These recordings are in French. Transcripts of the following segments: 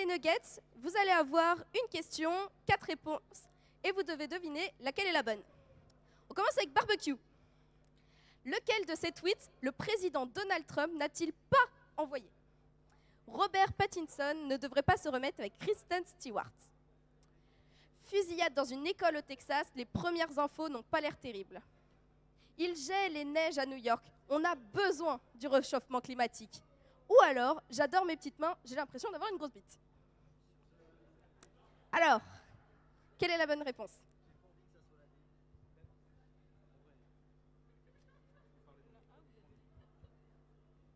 les nuggets, vous allez avoir une question, 4 réponses, et vous devez deviner laquelle est la bonne. On commence avec barbecue. Lequel de ces tweets le président Donald Trump n'a-t-il pas envoyé? Robert Pattinson ne devrait pas se remettre avec Kristen Stewart. Fusillade dans une école au Texas, les premières infos n'ont pas l'air terribles. Il gèle et neige à New York, on a besoin du réchauffement climatique. Ou alors, j'adore mes petites mains, j'ai l'impression d'avoir une grosse bite. Alors, quelle est la bonne réponse?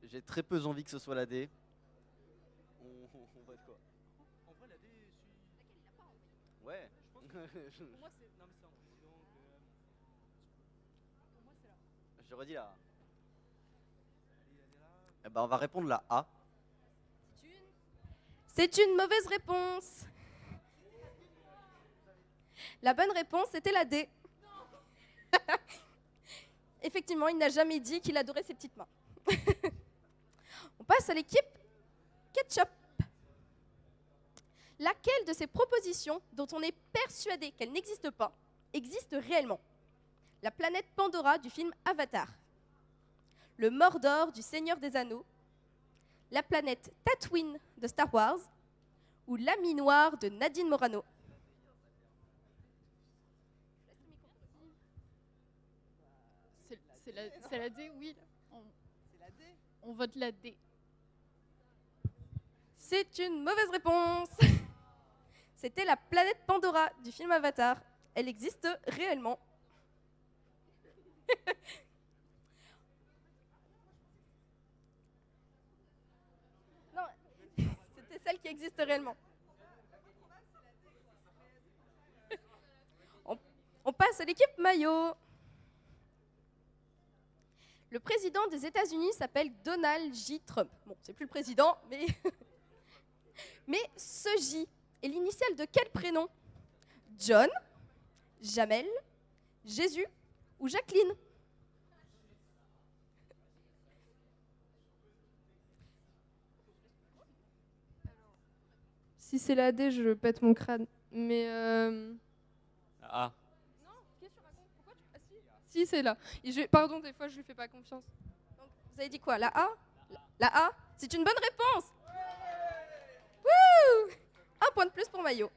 J'ai très peu envie que ce soit la D. On va être quoi? En vrai, la D, si. Ouais. Pour moi, c'est. Non, mais c'est un président que. Pour moi, c'est là. J'aurais dit la A. Et elle est là. Eh ben, on va répondre la A. C'est une mauvaise réponse. La bonne réponse était la D. Effectivement, il n'a jamais dit qu'il adorait ses petites mains. On passe à l'équipe ketchup. Laquelle de ces propositions, dont on est persuadé qu'elle n'existe pas, existe réellement? La planète Pandora du film Avatar, le Mordor du Seigneur des Anneaux, la planète Tatooine de Star Wars ou l'ami noir de Nadine Morano? C'est la D, oui. C'est la D. On vote la D. C'est une mauvaise réponse. C'était la planète Pandora du film Avatar. Elle existe réellement. Non, c'était celle qui existe réellement. On passe à l'équipe maillot. Le président des États-Unis s'appelle Donald J. Trump. Bon, c'est plus le président, mais... mais ce J est l'initiale de quel prénom? John, Jamel, Jésus ou Jacqueline? Si c'est la D, je pète mon crâne. Mais A. non, qu'est-ce que tu racontes? Pourquoi tu... Ah si, c'est là. Pardon, des fois je lui fais pas confiance. Donc, vous avez dit quoi? La A? La A? C'est une bonne réponse. Wouh! Un point de plus pour Maillot.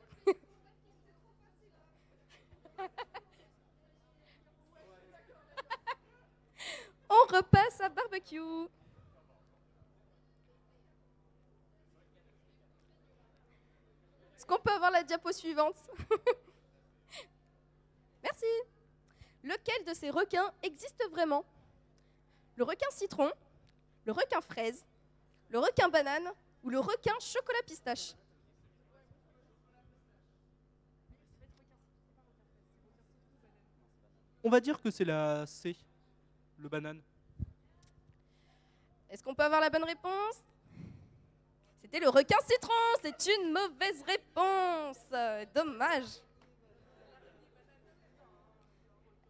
On repasse à barbecue. Est-ce qu'on peut avoir la diapo suivante? Merci. Lequel de ces requins existe vraiment? Le requin citron, le requin fraise, le requin banane ou le requin chocolat pistache? On va dire que c'est la C, le banane. Est-ce qu'on peut avoir la bonne réponse? C'était le requin citron, c'est une mauvaise réponse. Dommage.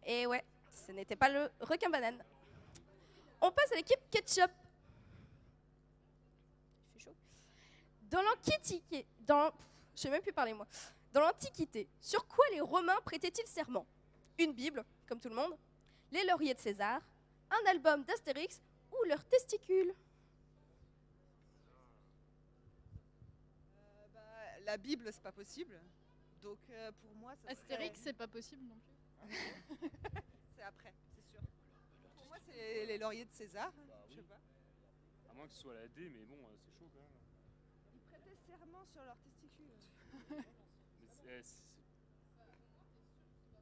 Et ouais, ce n'était pas le requin banane. On passe à l'équipe ketchup. Il fait chaud. Dans l'Antiquité, je sais même plus parler moi. Dans l'Antiquité, sur quoi les Romains prêtaient-ils serment? Une Bible, comme tout le monde, les lauriers de César, un album d'Astérix ou leurs testicules? La Bible, c'est pas possible. Donc pour moi, ça Astérix, c'est pas possible non plus. c'est après, c'est sûr. Pour moi, c'est les lauriers de César. Je sais pas. À moins que ce soit la D, mais bon, c'est chaud quand même. Ils prêtaient serment sur leurs testicules. Mais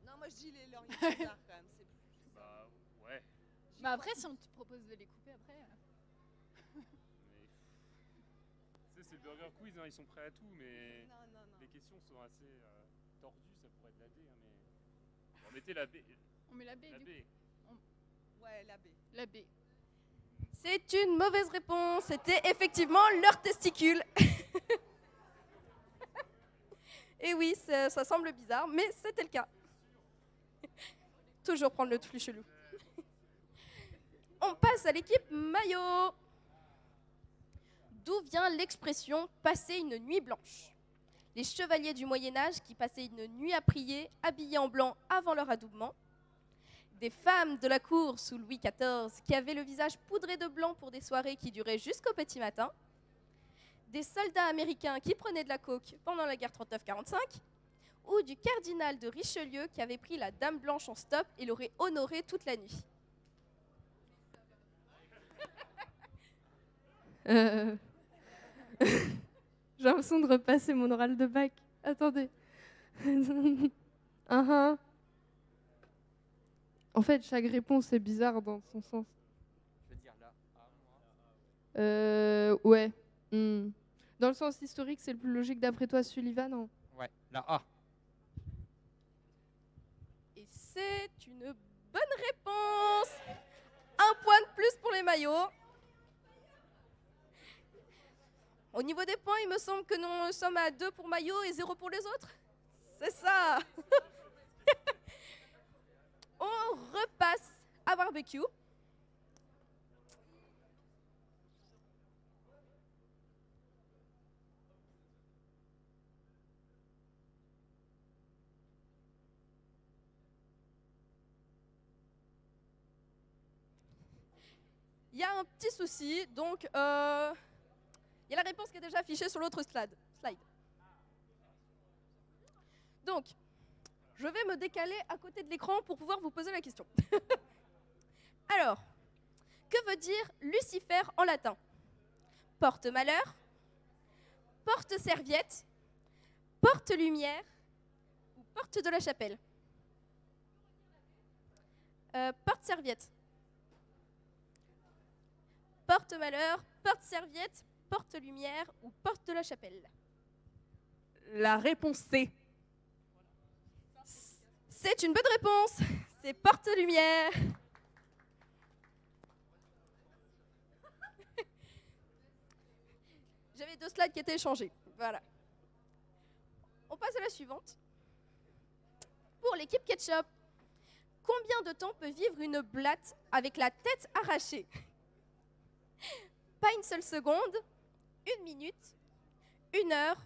Non, moi je dis les lauriers de César quand même. C'est plus. bah ouais. Mais après, si on te propose de les couper après. Mais tu sais, c'est le Burger Quiz, hein, ils sont prêts à tout, mais Non. les questions sont assez tordues, ça pourrait être la D, hein, mais bon, mettez la B. On met la B. La du B. coup. Ouais, la B. La B. C'est une mauvaise réponse. C'était effectivement leurs testicules. Et oui, ça semble bizarre, mais c'était le cas. Toujours prendre le plus chelou. On passe à l'équipe maillot. D'où vient l'expression « passer une nuit blanche ». Les chevaliers du Moyen-Âge qui passaient une nuit à prier, habillés en blanc avant leur adoubement. Des femmes de la cour sous Louis XIV qui avaient le visage poudré de blanc pour des soirées qui duraient jusqu'au petit matin. Des soldats américains qui prenaient de la coke pendant la guerre 39-45. Ou du cardinal de Richelieu qui avait pris la dame blanche en stop et l'aurait honorée toute la nuit. J'ai l'impression de repasser mon oral de bac. Attendez. En fait, chaque réponse est bizarre dans son sens. Je vais dire la A, moi. Ouais. Dans le sens historique, c'est le plus logique d'après toi, Sullivan, non? Ouais, la A. Et c'est une bonne réponse. Un point de plus pour les maillots. Au niveau des points, il me semble que nous sommes à 2 pour maillot et 0 pour les autres. C'est ça. On repasse à barbecue. Il y a un petit souci, donc il y a la réponse qui est déjà affichée sur l'autre slide. Donc, je vais me décaler à côté de l'écran pour pouvoir vous poser la question. Alors, que veut dire Lucifer en latin? Porte-malheur, porte-serviette, porte-lumière ou porte de la chapelle? Porte-serviette. Porte-malheur, porte-serviette, porte-lumière ou porte de la chapelle? La réponse C. C'est une bonne réponse. C'est porte-lumière. J'avais 2 slides qui étaient échangés. Voilà. On passe à la suivante. Pour l'équipe ketchup, combien de temps peut vivre une blatte avec la tête arrachée? Pas une seule seconde, 1 minute, 1 heure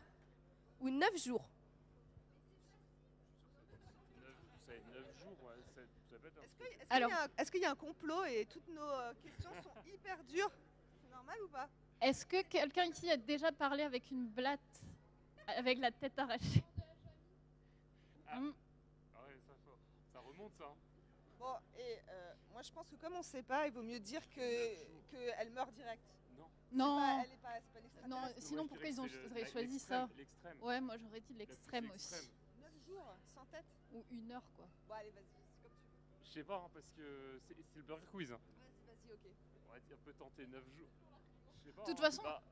ou 9 jours? 9 jours, ouais, ça peut être un peu. Est-ce qu'il y a un complot et toutes nos questions sont hyper dures? C'est normal ou pas? Est-ce que quelqu'un ici a déjà parlé avec une blatte avec la tête arrachée? Ah ouais, ça remonte ça. Bon, et moi je pense que comme on sait pas, il vaut mieux dire qu'elle meurt direct. Non. C'est pas l'extraterrestre. Non, sinon pourquoi ils auraient choisi ça? L'extrême. Ouais, moi j'aurais dit l'extrême aussi. 9 jours, sans tête. Ou 1 heure quoi. Bon, allez, vas-y, c'est comme tu veux. Je sais pas, hein, parce que c'est le Burger Quiz. Hein. Vas-y, ok. On peut tenter 9 jours. Je sais pas. De toute hein, façon, bah,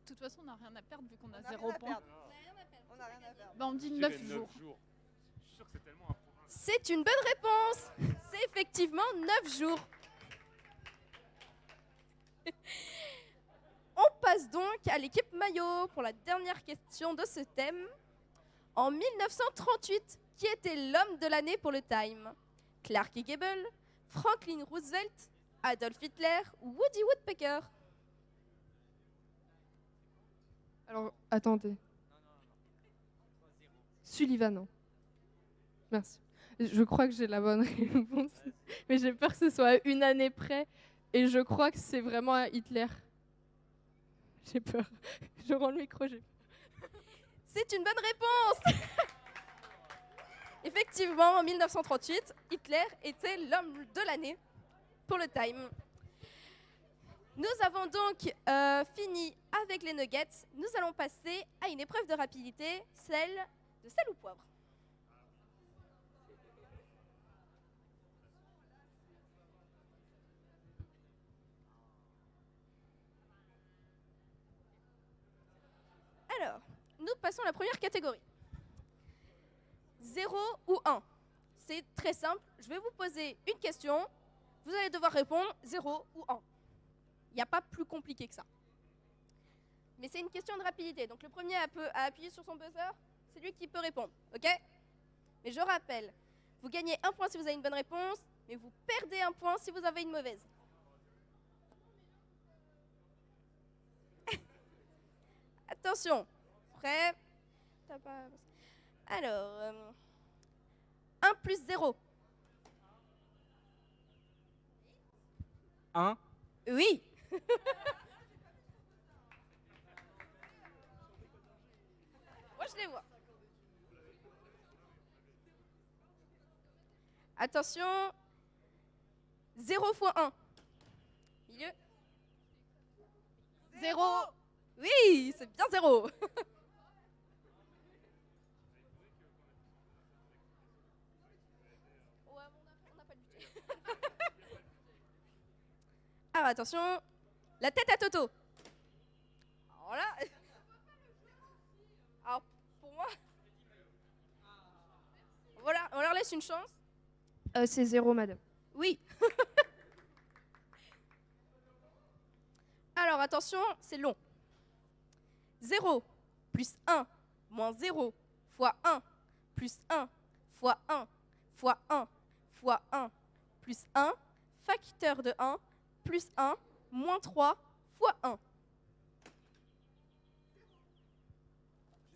De toute façon, on n'a rien à perdre vu qu'on On a a 0 rien à point. perdre. ah, On n'a rien à perdre. Bah, on dit je 9 dirais jours. 9 jours. Je suis sûr que c'est tellement un programme. C'est une bonne réponse. C'est effectivement 9 jours. On passe donc à l'équipe maillot pour la dernière question de ce thème. En 1938, qui était l'homme de l'année pour le Time? Clark Gable, Franklin Roosevelt, Adolf Hitler ou Woody Woodpecker? Alors, attendez. Sullivan, non. Merci. Je crois que j'ai la bonne réponse, mais j'ai peur que ce soit à 1 année près, et je crois que c'est vraiment à Hitler. J'ai peur. Je rends le micro, j'ai peur. C'est une bonne réponse. Effectivement, en 1938, Hitler était l'homme de l'année pour le Time. Nous avons donc fini avec les nuggets. Nous allons passer à une épreuve de rapidité, celle de sel ou poivre. Alors, nous passons à la première catégorie. 0 ou 1. C'est très simple. Je vais vous poser une question. Vous allez devoir répondre 0 ou 1. Il n'y a pas plus compliqué que ça. Mais c'est une question de rapidité. Donc le premier à appuyer sur son buzzer, c'est lui qui peut répondre. OK? Mais je rappelle, vous gagnez 1 point si vous avez une bonne réponse, mais vous perdez 1 point si vous avez une mauvaise. Attention. Prêt? T'as pas... Alors, 1 plus 0. 1. Oui. Moi, je les vois. Attention. 0 fois 1. Milieu. 0. Oui, c'est bien 0. Alors attention, la tête à Toto. Alors là, alors pour moi, voilà, on leur laisse une chance. C'est 0, madame. Oui. Alors attention, c'est long. 0 plus 1 moins 0 fois 1 plus 1 fois 1 fois 1 fois 1 plus 1 facteur de 1 plus 1 moins 3 fois 1.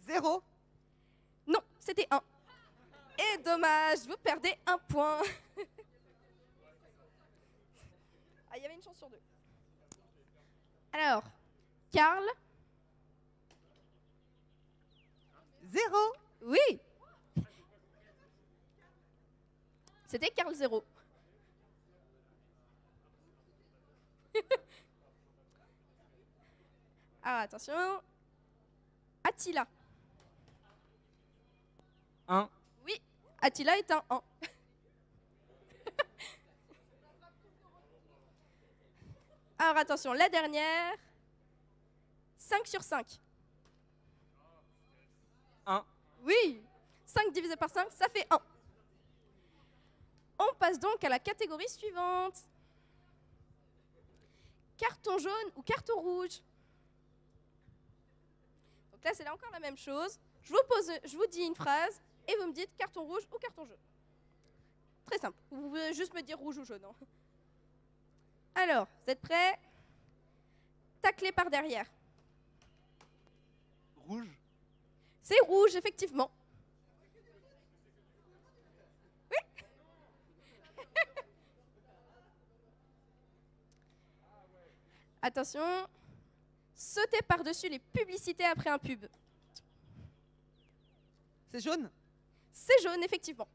0. Non, c'était 1. Et dommage, vous perdez 1 point. Ah, il y avait une chance sur 2. Alors, Karl. 0. Oui. C'était Karl 0. Alors, attention. Attila. 1. Oui, Attila est un 1. Alors, attention, la dernière. 5 sur 5. 1. Oui, 5 divisé par 5, ça fait 1. On passe donc à la catégorie suivante. Carton jaune ou carton rouge? Donc là, c'est là encore la même chose. Je vous dis une phrase et vous me dites carton rouge ou carton jaune. Très simple. Vous pouvez juste me dire rouge ou jaune. Hein. Alors, vous êtes prêts? Taclé par derrière. Rouge. C'est rouge, effectivement. Oui. Attention. Sauter par-dessus les publicités après un pub. C'est jaune. C'est jaune, effectivement.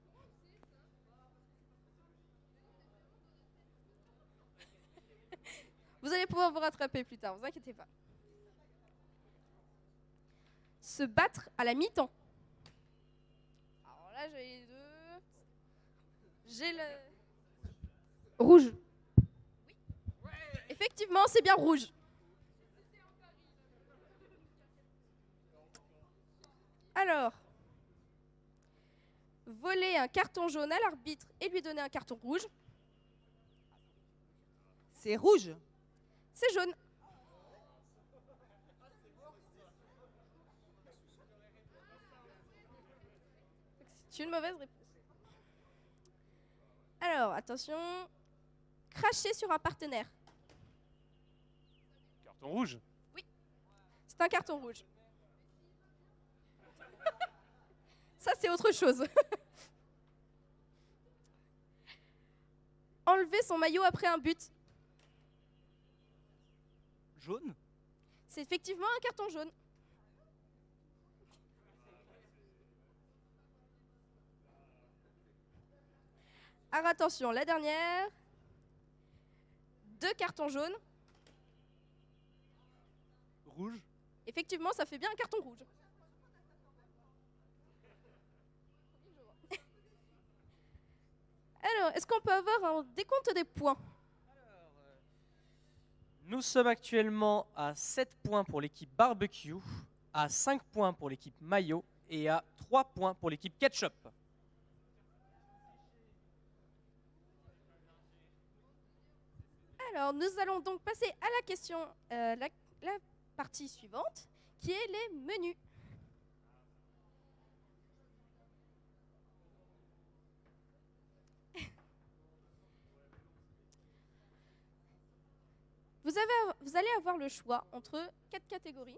Vous allez pouvoir vous rattraper plus tard, vous inquiétez pas. Se battre à la mi-temps. Alors là, j'ai les deux. J'ai le... Rouge. Effectivement, c'est bien rouge. Alors, voler un carton jaune à l'arbitre et lui donner un carton rouge, C'est rouge. c'est jaune. C'est une mauvaise réponse. Alors, attention. Cracher sur un partenaire. Carton rouge. C'est un carton rouge. Ça, c'est autre chose. Enlever son maillot après un but. Jaune. C'est effectivement un carton jaune. Alors attention, la dernière. 2 cartons jaunes. Rouge. Effectivement, ça fait bien un carton rouge. Alors, est-ce qu'on peut avoir un décompte des points? Nous sommes actuellement à 7 points pour l'équipe barbecue, à 5 points pour l'équipe mayo et à 3 points pour l'équipe ketchup. Alors, nous allons donc passer à la question, la partie suivante, qui est les menus. Vous allez avoir le choix entre 4 catégories.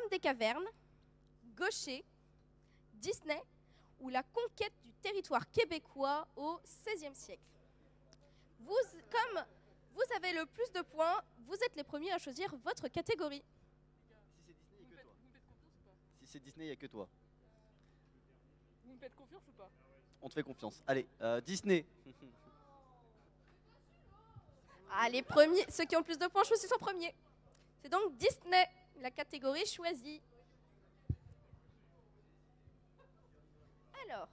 Homme des cavernes, Gaucher, Disney ou la conquête du territoire québécois au XVIe siècle. Comme vous avez le plus de points, vous êtes les premiers à choisir votre catégorie. Si c'est Disney, il n'y a que toi. Vous me faites confiance ou pas? On te fait confiance. Allez, Disney. Ah, les premiers, ceux qui ont le plus de points choisissent en premier. C'est donc Disney, la catégorie choisie. Alors,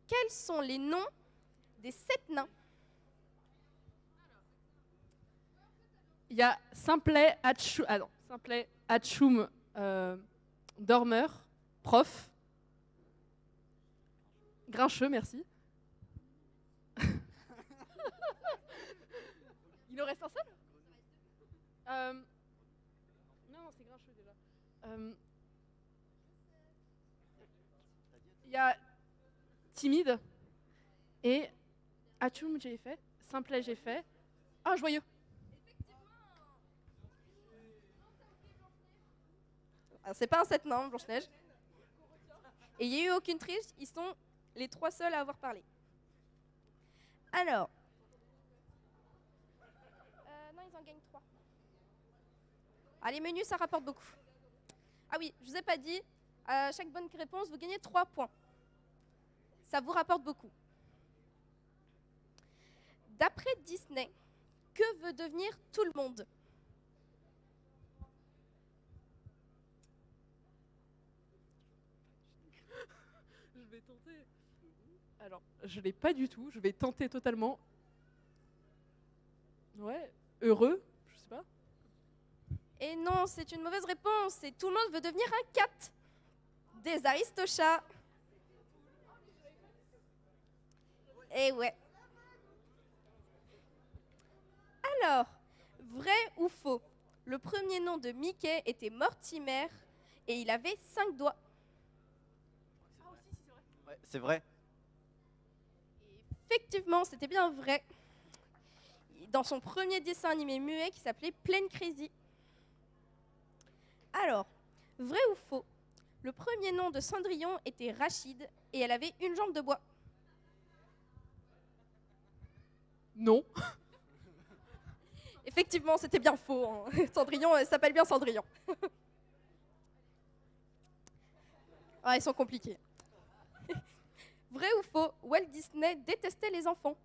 quels sont les noms des 7 nains? Il y a Simplet, Hatchoum, Dormeur, Prof, Grincheux, merci. Il en reste un seul? Non, c'est Grincheux déjà. Il y a Timide et Hatchoum, j'ai fait. Simplet, j'ai fait. Ah, Joyeux. Alors, c'est pas un 7 nains, Blanche-Neige. Et il n'y a eu aucune triche, ils sont les 3 seuls à avoir parlé. Alors. Non, ils en gagnent 3. Ah, les menus, ça rapporte beaucoup. Ah oui, je vous ai pas dit, à chaque bonne réponse, vous gagnez 3 points. Ça vous rapporte beaucoup. D'après Disney, que veut devenir tout le monde? Je vais tenter. Alors, je l'ai pas du tout. Je vais tenter totalement. Ouais, heureux, je sais pas. Et non, c'est une mauvaise réponse. Et tout le monde veut devenir un cat. Des aristochats. Et ouais. Alors, vrai ou faux? Le premier nom de Mickey était Mortimer et il avait 5 doigts. Ouais, c'est vrai. Effectivement, c'était bien vrai. Dans son premier dessin animé muet qui s'appelait Plain Crazy. Alors, vrai ou faux? Le premier nom de Cendrillon était Rachid et elle avait une jambe de bois. Non. Effectivement, c'était bien faux. Hein. Cendrillon, elle s'appelle bien Cendrillon. Ah, ils sont compliqués. Vrai ou faux? Walt Disney détestait les enfants.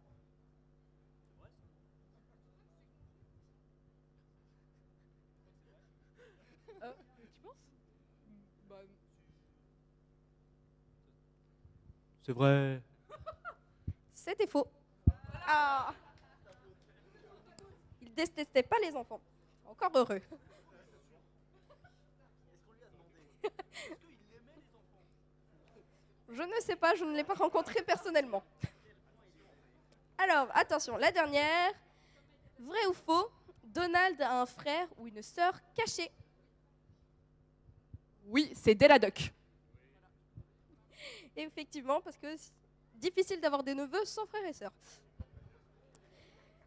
Tu penses? Bah, C'est vrai. C'était faux. Ah. Il détestait pas les enfants. Encore heureux. Je ne sais pas, je ne l'ai pas rencontré personnellement. Alors, attention, la dernière. Vrai ou faux? Donald a un frère ou une sœur cachée. oui, c'est Della Duck. Effectivement, parce que c'est difficile d'avoir des neveux sans frères et sœurs.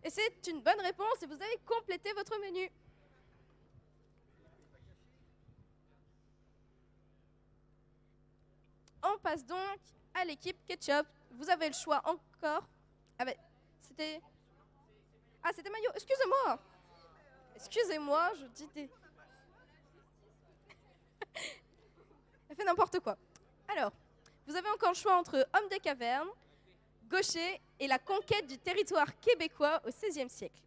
Et c'est une bonne réponse et vous avez complété votre menu. On passe donc à l'équipe ketchup. Vous avez le choix encore. Ah ben, c'était... Ah, c'était Mayo. Excusez-moi. Excusez-moi, je dis des... Elle fait n'importe quoi. Alors, vous avez encore le choix entre Homme des cavernes, Gaucher et la conquête du territoire québécois au XVIe siècle.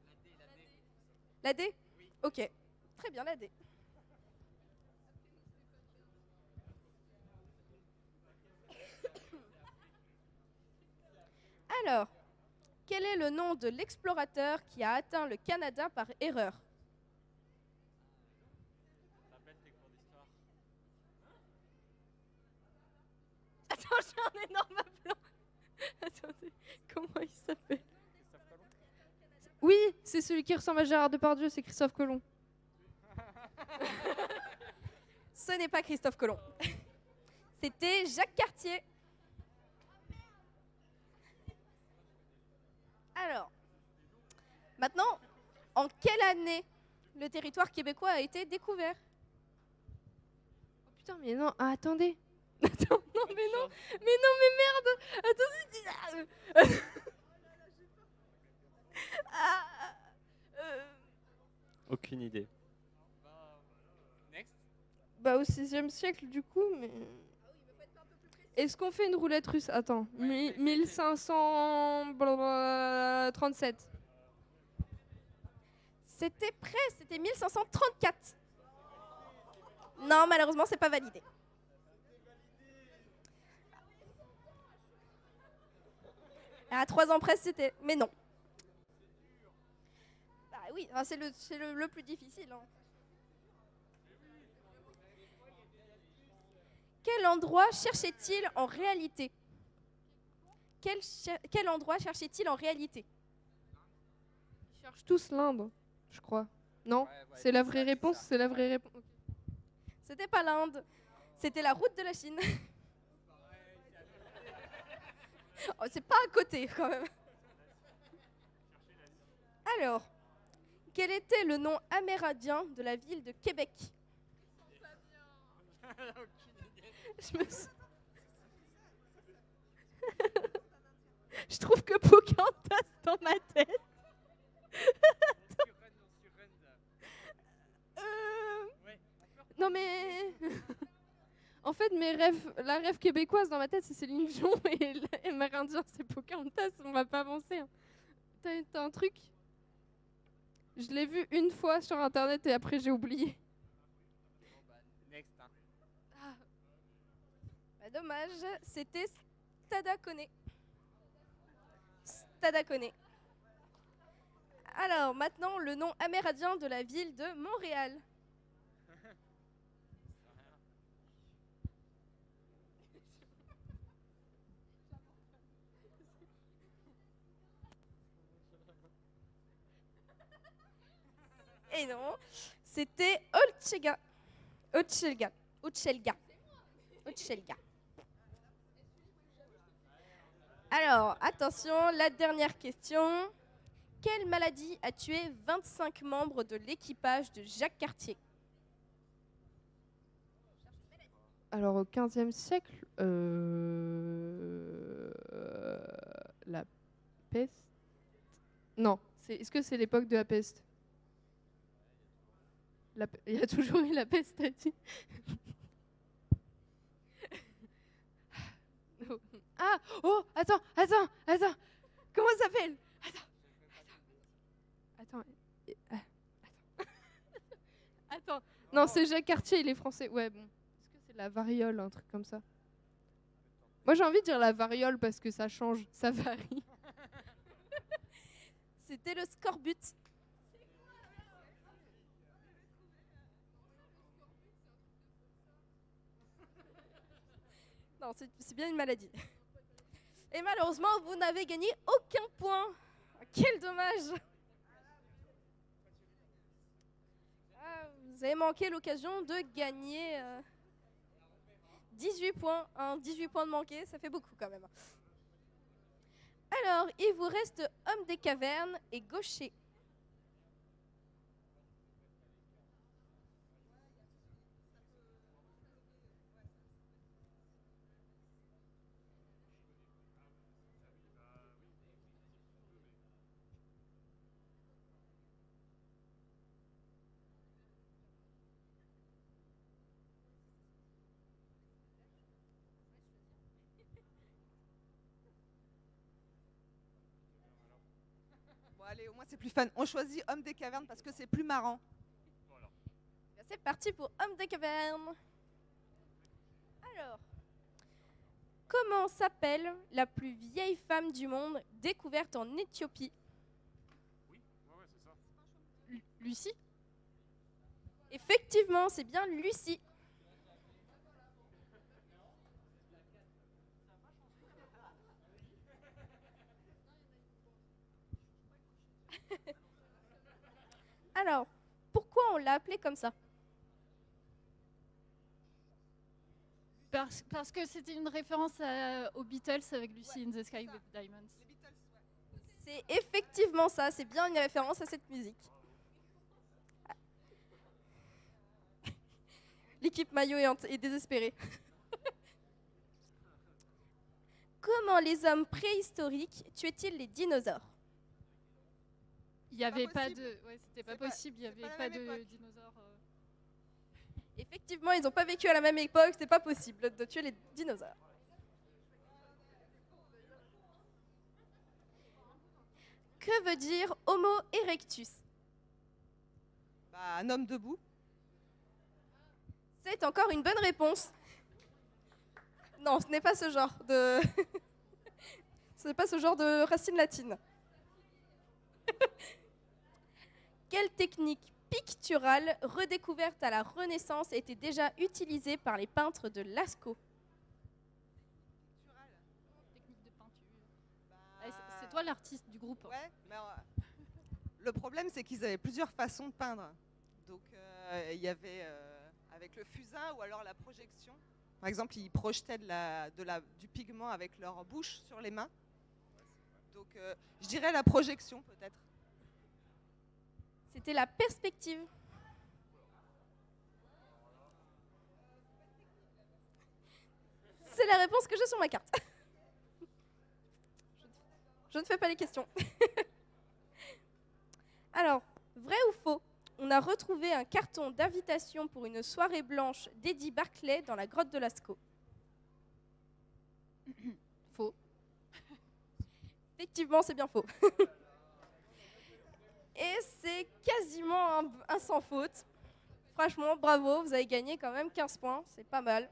La D? Ok. Très bien, la D. Alors, quel est le nom de l'explorateur qui a atteint le Canada par erreur? Attends, j'ai un énorme plan. Attendez, comment il s'appelle? Oui, c'est celui qui ressemble à Gérard Depardieu, c'est Christophe Colomb. Ce n'est pas Christophe Colomb. C'était Jacques Cartier. Alors, maintenant, en quelle année le territoire québécois a été découvert? Putain, mais non, ah, attendez. Attends, non, mais non, mais merde. Attends, Ah, Aucune idée. Next. bah, au 6e siècle, du coup, mais. Est-ce qu'on fait une roulette russe? Attends, 1537. C'était prêt, c'était 1534. Non, malheureusement, c'est pas validé. À 3 ans près, c'était. Mais non. Bah oui, hein, c'est le plus difficile. Hein. Quel endroit cherchait-il en réalité? Quel endroit cherchait-il en réalité? Ils cherchent tous l'Inde, je crois. Non? C'est la vraie réponse? C'est la vraie réponse. C'était pas l'Inde, c'était la route de la Chine. Oh, c'est pas à côté quand même. Alors, quel était le nom amérindien de la ville de Québec? Je me sou- Je trouve que Pocahontas dans ma tête. Non mais en fait la rêve québécoise dans ma tête c'est Céline Dion et l'amérindien c'est Pocahontas, on va pas avancer. Hein. T'as un truc? Je l'ai vu une fois sur internet et après j'ai oublié. Next. Hein. Bah, dommage, c'était Stadacone. Stadacone. Alors maintenant le nom amérindien de la ville de Montréal. Et non, c'était Olchega. Otchelga. Otchelga. Otchelga. Alors, attention, la dernière question. Quelle maladie a tué 25 membres de l'équipage de Jacques Cartier? Alors au 15e siècle, la peste. Non, est-ce que c'est l'époque de la peste? Il y a toujours eu la peste, t'as dit. Ah, oh, attends. Comment ça s'appelle? Attends. Non, c'est Jacques Cartier, il est français. Ouais, bon. Est-ce que c'est la variole, un truc comme ça? Moi, j'ai envie de dire la variole parce que ça change, ça varie. C'était le scorbut. Non, c'est bien une maladie. Et malheureusement, vous n'avez gagné aucun point. Quel dommage. Ah, vous avez manqué l'occasion de gagner 18 points. Hein, 18 points de manquer, ça fait beaucoup quand même. Alors, il vous reste Homme des cavernes et Gaucher. Bon, allez, au moins c'est plus fun. On choisit Homme des cavernes parce que c'est plus marrant. C'est parti pour Homme des cavernes. Alors, comment s'appelle la plus vieille femme du monde découverte en Éthiopie? Oui, ouais, c'est ça. Lucie? Effectivement, c'est bien Lucie. Alors, pourquoi on l'a appelée comme ça? Parce que c'était une référence aux Beatles avec Lucy in the Sky with Diamonds. C'est effectivement ça, c'est bien une référence à cette musique. L'équipe maillot est désespérée. Comment les hommes préhistoriques tuaient-ils les dinosaures? Il n'y avait pas possible. de. Ouais, c'était pas C'est pas- possible, il n'y c'est pas avait la pas même de époque. dinosaures. Effectivement, ils n'ont pas vécu à la même époque, c'est pas possible de tuer les dinosaures. Que veut dire Homo erectus? Bah, un homme debout. C'est encore une bonne réponse. Non, ce n'est pas ce genre de... ce n'est pas ce genre de racine latine. Quelle technique picturale redécouverte à la Renaissance était déjà utilisée par les peintres de Lascaux? Technique de peinture. Bah, C'est toi l'artiste du groupe. Ouais, mais le problème, c'est qu'ils avaient plusieurs façons de peindre. Donc, il y avait avec le fusain ou alors la projection. Par exemple, ils projetaient du pigment avec leur bouche sur les mains. Donc, je dirais la projection, peut-être. C'était la perspective. C'est la réponse que j'ai sur ma carte. Je ne fais pas les questions. Alors, vrai ou faux? On a retrouvé un carton d'invitation pour une soirée blanche d'Eddie Barclay dans la grotte de Lascaux. Faux. Effectivement, c'est bien faux. Et c'est quasiment un sans faute. Franchement, bravo, vous avez gagné quand même 15 points, c'est pas mal.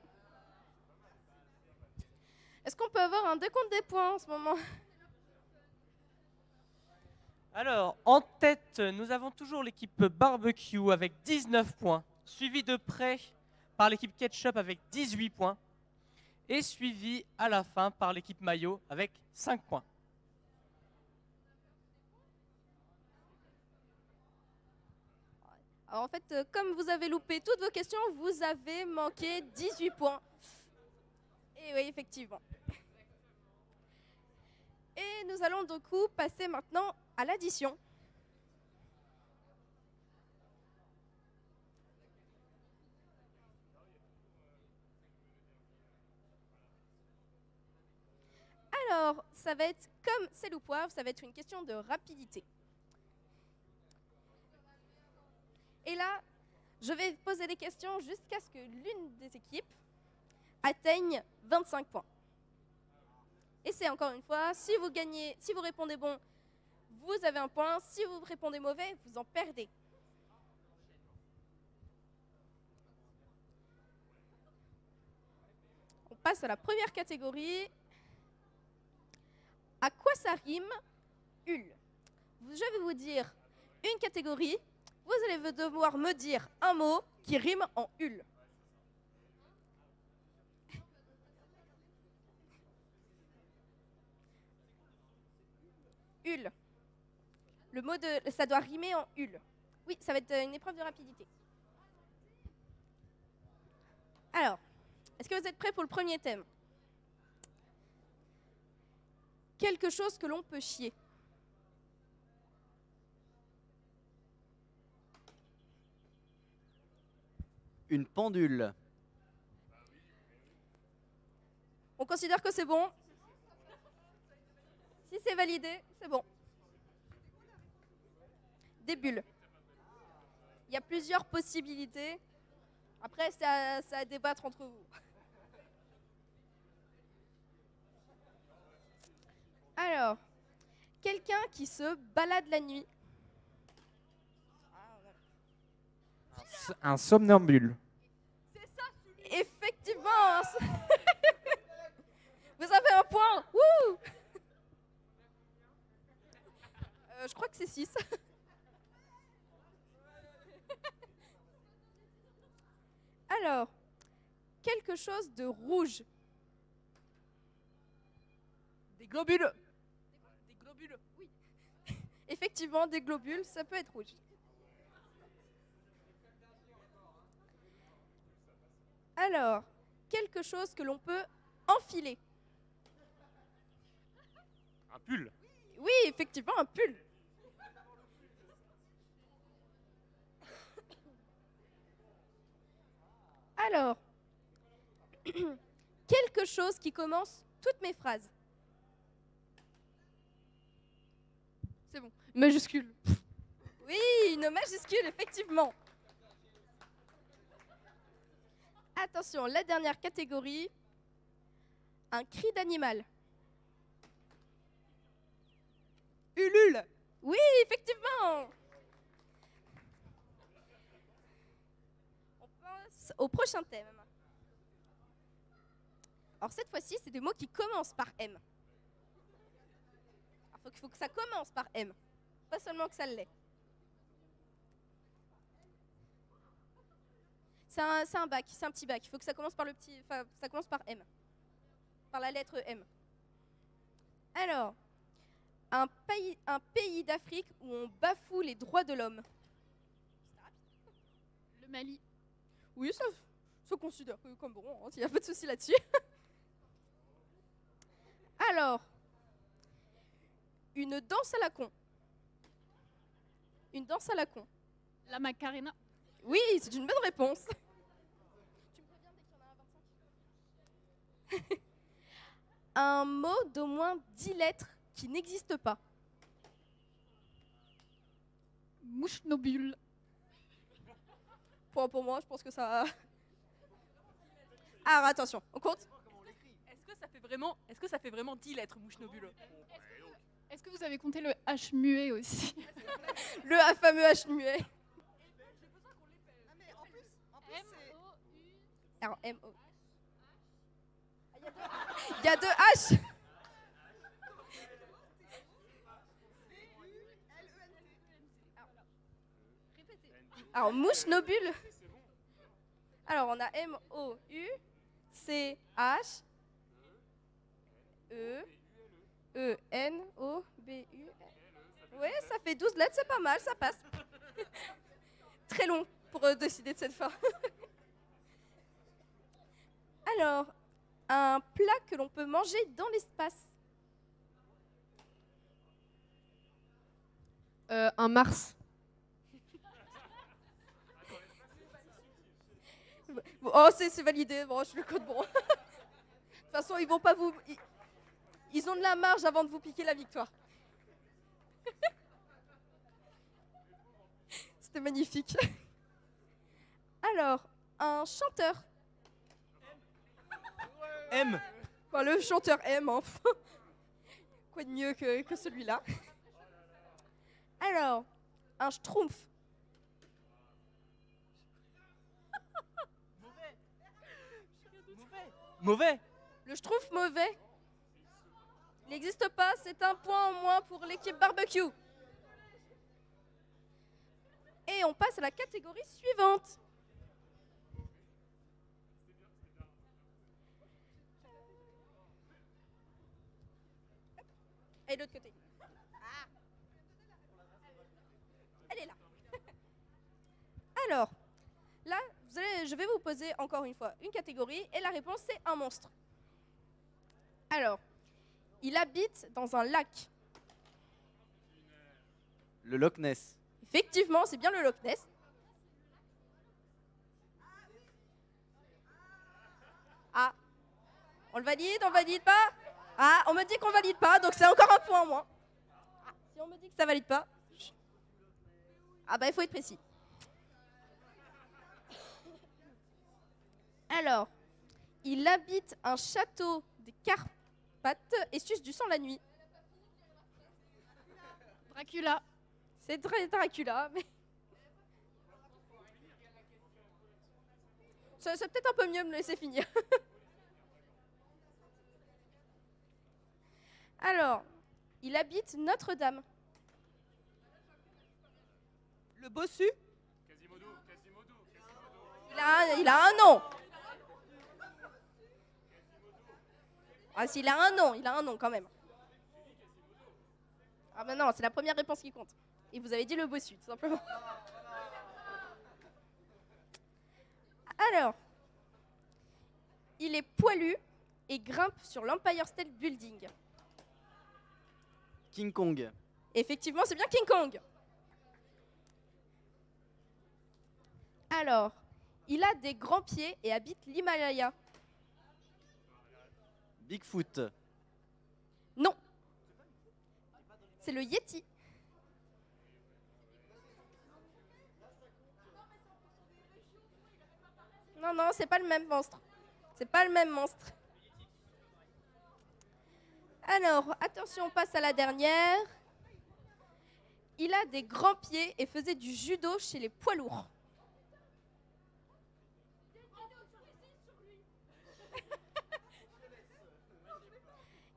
Est-ce qu'on peut avoir un décompte des points en ce moment? Alors, en tête, nous avons toujours l'équipe Barbecue avec 19 points, suivi de près par l'équipe Ketchup avec 18 points, et suivi à la fin par l'équipe Maillot avec 5 points. Alors en fait, comme vous avez loupé toutes vos questions, vous avez manqué 18 points. Et oui, effectivement. Et nous allons du coup passer maintenant à l'addition. Alors, ça va être comme sel ou poivre, ça va être une question de rapidité. Et là, je vais poser des questions jusqu'à ce que l'une des équipes atteigne 25 points. Et c'est encore une fois, si vous gagnez, si vous répondez bon, vous avez un point. Si vous répondez mauvais, vous en perdez. On passe à la première catégorie. À quoi ça rime Hul? Je vais vous dire une catégorie. Vous allez devoir me dire un mot qui rime en hul. Hul. Le mot de... Ça doit rimer en hul. Oui, ça va être une épreuve de rapidité. Alors, est-ce que vous êtes prêts pour le premier thème? Quelque chose que l'on peut chier. Une pendule. On considère que c'est bon. Si c'est validé, c'est bon. Des bulles. Il y a plusieurs possibilités. Après, c'est à débattre entre vous. Alors, quelqu'un qui se balade la nuit. Un somnambule. Effectivement. Vous avez un point. Wouh. Je crois que c'est 6. Alors, quelque chose de rouge. Des globules. Des globules, oui. Effectivement, des globules, ça peut être rouge. Alors, quelque chose que l'on peut enfiler. Un pull. Oui, effectivement, un pull. Alors, quelque chose qui commence toutes mes phrases. C'est bon. Majuscule. Oui, une majuscule, effectivement. Attention, la dernière catégorie. Un cri d'animal. Ulule. Oui, effectivement. On passe au prochain thème. Alors cette fois-ci, c'est des mots qui commencent par M. Il faut que ça commence par M, pas seulement que ça l'est. C'est un bac, c'est un petit bac. Il faut que ça commence par ça commence par M, par la lettre M. Alors, un pays d'Afrique où on bafoue les droits de l'homme. Le Mali. Oui, ça considère comme bon, il n'y a pas de souci là-dessus. Alors, une danse à la con. Une danse à la con. La Macarena. Oui, c'est une bonne réponse. Tu me préviens dès qu'il y en a un 25. Un mot d'au moins 10 lettres qui n'existe pas. Mouchnobule. Pour moi, je pense que ça... Alors attention, on compte. Est-ce que ça fait vraiment 10 lettres, Mouchnobule? Est-ce que vous avez compté le H muet aussi? Le fameux H muet. Ah, mais en plus M-O-U. Alors M-O. Il y a deux H. Alors mouchnobule. Alors on a M-O-U-C-H. E-N-O-B-U. Ouais, ça fait 12 lettres, c'est pas mal, ça passe. Très long pour décider de cette fin. Alors, un plat que l'on peut manger dans l'espace. Un Mars. Oh, c'est validé, bon, je le code bon. De toute façon, ils vont pas vous... Ils ont de la marge avant de vous piquer la victoire. C'était magnifique. Alors, un chanteur. M. Bon, le chanteur M, hein. Quoi de mieux que celui-là. Alors, un schtroumpf. Mauvais. Le schtroumpf mauvais. Il n'existe pas, c'est un point en moins pour l'équipe barbecue. Et on passe à la catégorie suivante. Et de l'autre côté. Ah. Elle est là. Alors, là, je vais vous poser encore une fois une catégorie et la réponse c'est un monstre. Alors, il habite dans un lac. Le Loch Ness. Effectivement, c'est bien le Loch Ness. Ah, on le valide, on valide pas? Ah, on me dit qu'on valide pas, donc c'est encore un point en moins. Ah, si on me dit que ça valide pas, ah bah il faut être précis. Alors, il habite un château des Carpates et suce du sang la nuit. Dracula. C'est Dracula, mais... C'est peut-être un peu mieux de me laisser finir. Alors, il habite Notre-Dame. Le bossu. Quasimodo. Il a un nom. Ah, s'il a un nom quand même. Ah ben non, c'est la première réponse qui compte. Et vous avez dit le bossu, tout simplement. Alors, il est poilu et grimpe sur l'Empire State Building. King Kong. Effectivement, c'est bien King Kong. Alors, Il a des grands pieds et habite l'Himalaya. Bigfoot. Non. C'est le Yeti. Non, non, c'est pas le même monstre. C'est pas le même monstre. Alors, attention, on passe à la dernière. Il a des grands pieds et faisait du judo chez les poids lourds.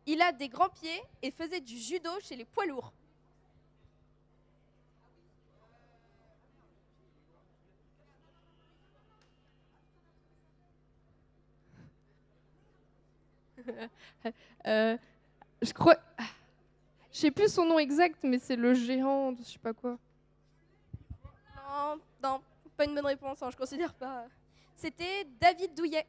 Il a des grands pieds et faisait du judo chez les poids lourds. Je crois. Je sais plus son nom exact, mais c'est le géant de je sais pas quoi. Non, non, pas une bonne réponse, hein, je considère pas. C'était David Douillet.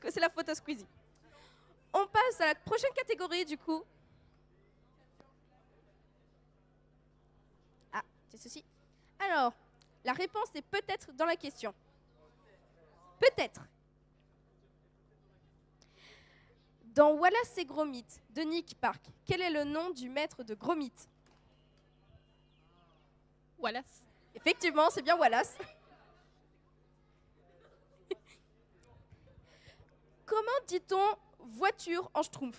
C'est la faute à Squeezie. On passe à la prochaine catégorie du coup. Ah, c'est ceci. Alors, la réponse est peut-être dans la question. Peut-être. Dans Wallace et Gromit de Nick Park, quel est le nom du maître de Gromit? Wallace. Effectivement, c'est bien Wallace. Comment dit-on voiture en schtroumpf?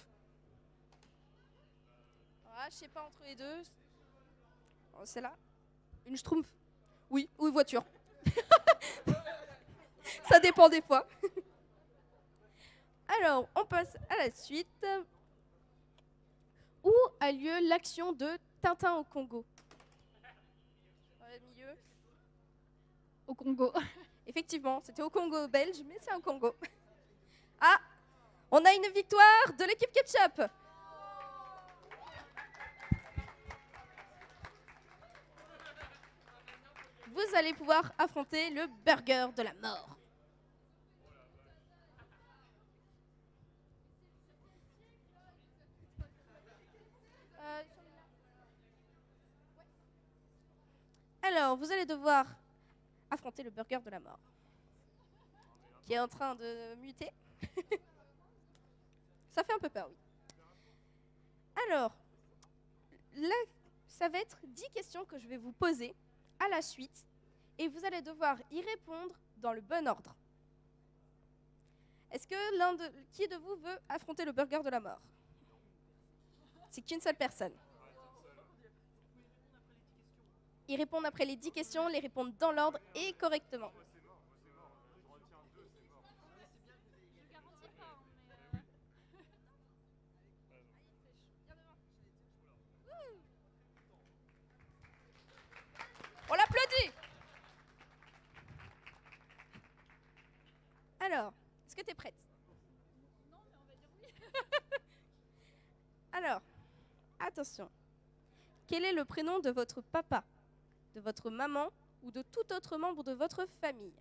Ah, je sais pas entre les deux. Oh, c'est là. Une schtroumpf? Oui, ou une voiture. Ça dépend des fois. Alors, on passe à la suite. Où a lieu l'action de Tintin au Congo? Au milieu. Au Congo. Effectivement, c'était au Congo belge, mais c'est au Congo. Ah, on a une victoire de l'équipe Ketchup. Vous allez pouvoir affronter le burger de la mort. Alors, vous allez devoir affronter le burger de la mort, qui est en train de muter. Ça fait un peu peur, oui. Alors, là, ça va être 10 questions que je vais vous poser à la suite, et vous allez devoir y répondre dans le bon ordre. Est-ce que qui de vous veut affronter le burger de la mort? C'est qu'une seule personne. Ils répondent après les 10 questions, les répondent dans l'ordre et correctement. On l'applaudit. Alors, est-ce que tu es prête? Non, mais on va dire oui. Alors, attention. Quel est le prénom de votre papa, de votre maman ou de tout autre membre de votre famille?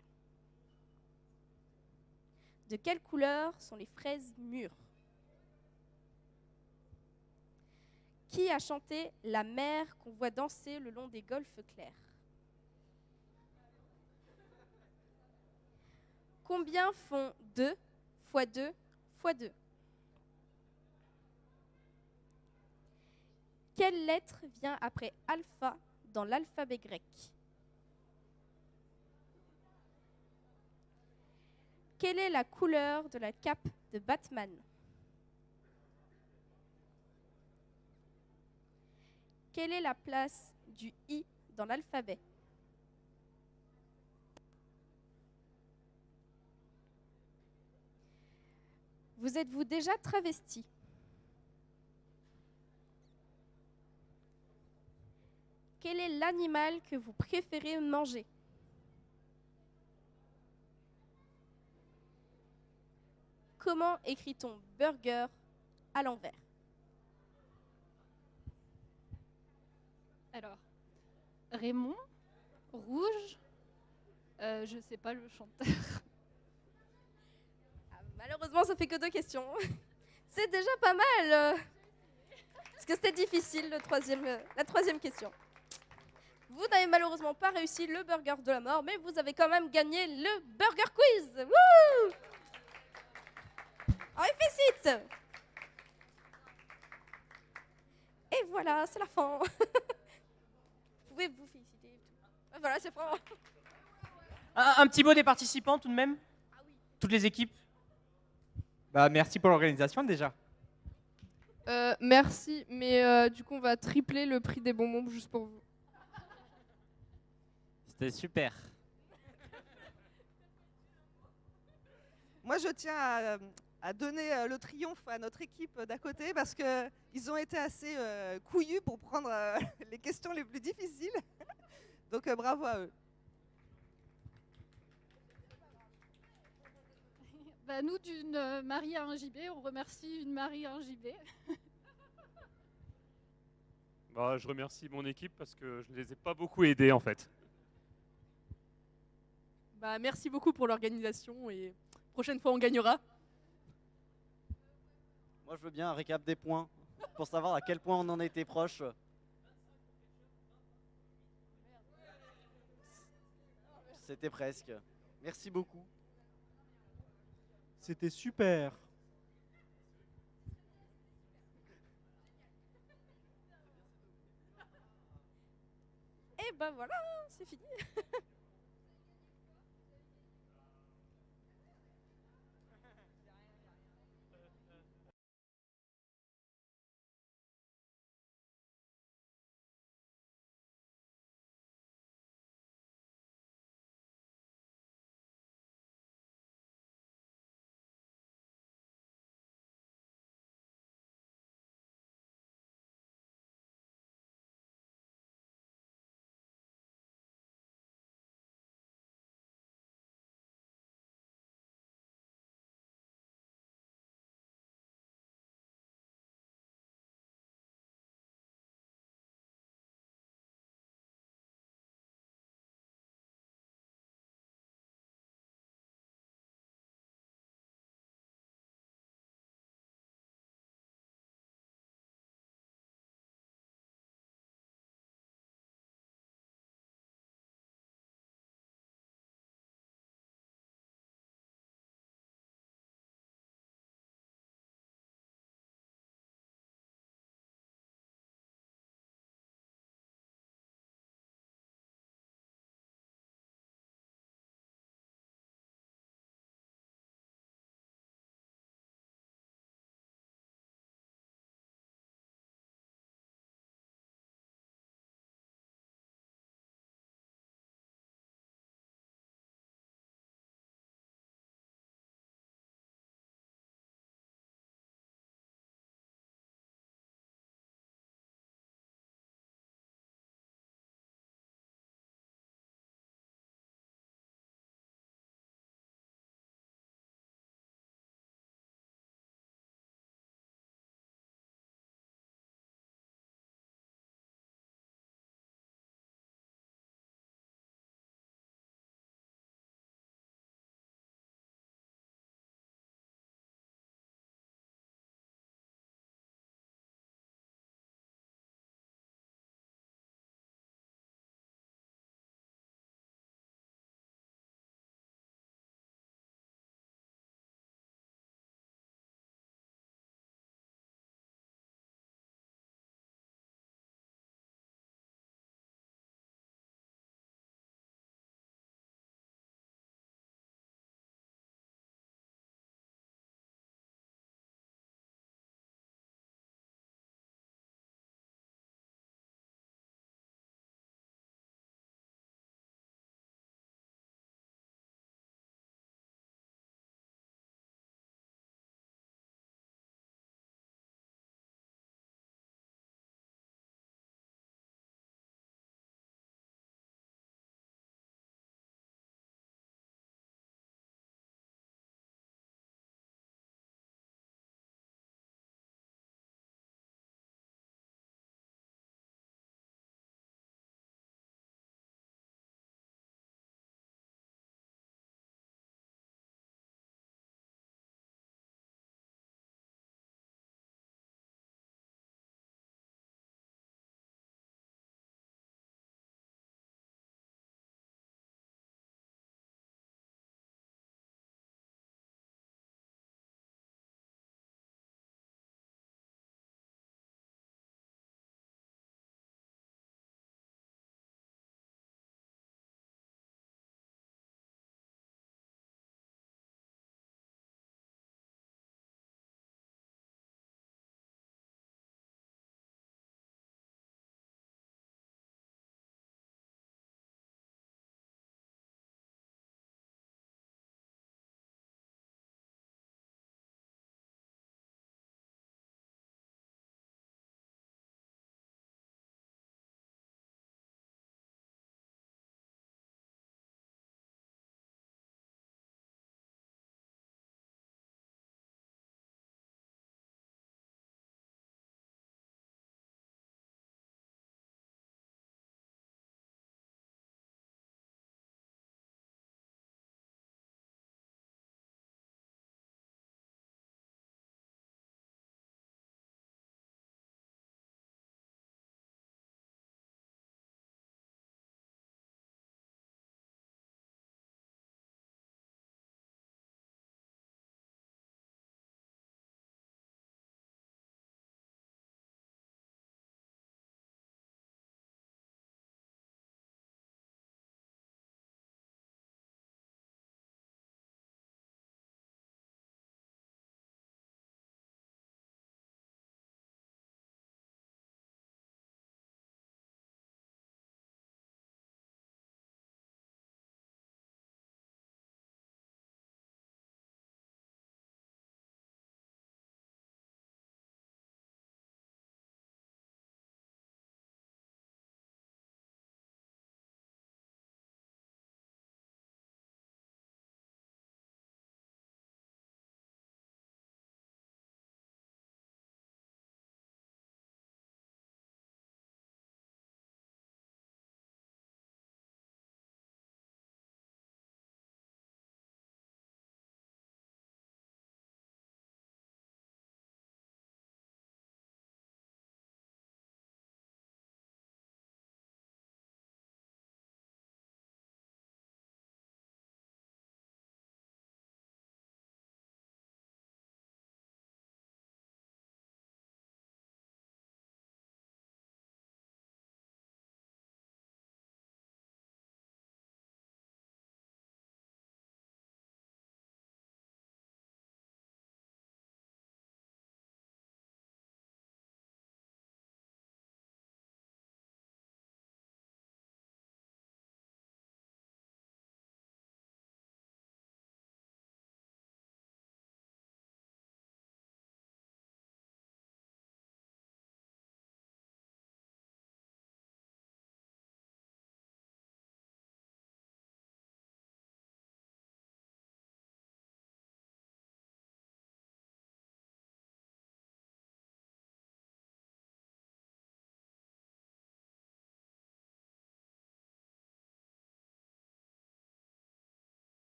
De quelle couleur sont les fraises mûres? Qui a chanté La mer qu'on voit danser le long des golfes clairs? Combien font 2 fois 2 fois 2? Quelle lettre vient après alpha dans l'alphabet grec? Quelle est la couleur de la cape de Batman? Quelle est la place du I dans l'alphabet? Vous êtes-vous déjà travesti? Quel est l'animal que vous préférez manger? Comment écrit-on burger à l'envers? Alors, Raymond, rouge, je sais pas le chanteur. Ah, malheureusement, ça fait que 2 questions. C'est déjà pas mal. Parce que c'était difficile, la troisième question. Vous n'avez malheureusement pas réussi le burger de la mort, mais vous avez quand même gagné le Burger Quiz. Wouh! On félicite! Et voilà, c'est la fin. Vous pouvez vous féliciter. Voilà, c'est franc. Un petit mot des participants tout de même. Toutes les équipes. Bah, merci pour l'organisation déjà. Merci, mais du coup, on va tripler le prix des bonbons juste pour vous. C'était super. Moi, je tiens à donner le triomphe à notre équipe d'à côté parce qu'ils ont été assez couillus pour prendre les questions les plus difficiles. Donc, bravo à eux. Bah, nous, d'une Marie à un JB, on remercie une Marie à un JB. Bah, je remercie mon équipe parce que je ne les ai pas beaucoup aidés en fait. Bah, merci beaucoup pour l'organisation et prochaine fois on gagnera. Moi, je veux bien un récap des points pour savoir à quel point on en était proche. C'était presque. Merci beaucoup. C'était super. Et ben voilà, c'est fini.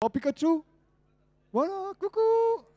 Oh, Pikachu. Voilà, coucou.